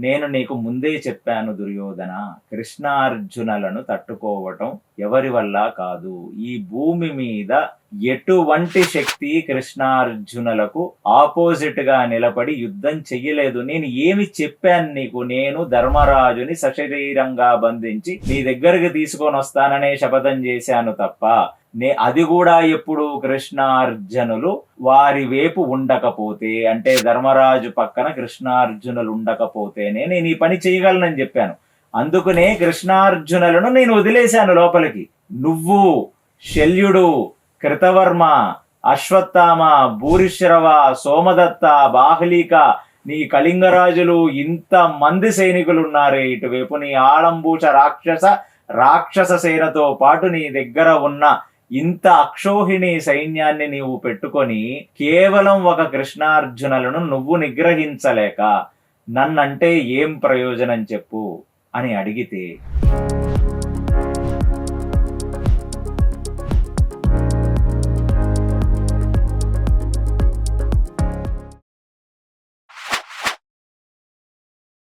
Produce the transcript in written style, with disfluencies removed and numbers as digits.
నేను నీకు ముందే చెప్పాను దుర్యోధన, కృష్ణార్జునులను తట్టుకోవటం ఎవరి వల్ల కాదు. ఈ భూమి మీద ఎటువంటి శక్తి కృష్ణార్జునులకు ఆపోజిట్ గా నిలబడి యుద్ధం చెయ్యలేదు. నేను ఏమి చెప్పాను నీకు? నేను ధర్మరాజుని సశరీరంగా బంధించి నీ దగ్గరికి తీసుకొని వస్తాననే శపథం చేశాను తప్ప అది కూడా ఎప్పుడు కృష్ణార్జునులు వారి వైపు ఉండకపోతే, అంటే ధర్మరాజు పక్కన కృష్ణార్జునులు ఉండకపోతేనే నేను ఈ పని చేయగలనని చెప్పాను. అందుకనే కృష్ణార్జునులను నేను వదిలేశాను లోపలికి. నువ్వు, శల్యుడు, కృతవర్మ, అశ్వత్థామ, భూరిశ్రవ, సోమదత్త, బాహ్లీక, నీ కళింగరాజులు, ఇంత మంది సైనికులు ఉన్నారే ఇటువైపు, నీ ఆలంబూచ రాక్షస సేనతో పాటు నీ దగ్గర ఉన్న ఇంత అక్షోహిణి సైన్యాన్ని నీవు పెట్టుకొని కేవలం ఒక కృష్ణార్జునులను నువ్వు నిగ్రహించలేక నన్నంటే ఏం ప్రయోజనం చెప్పు అని అడిగితే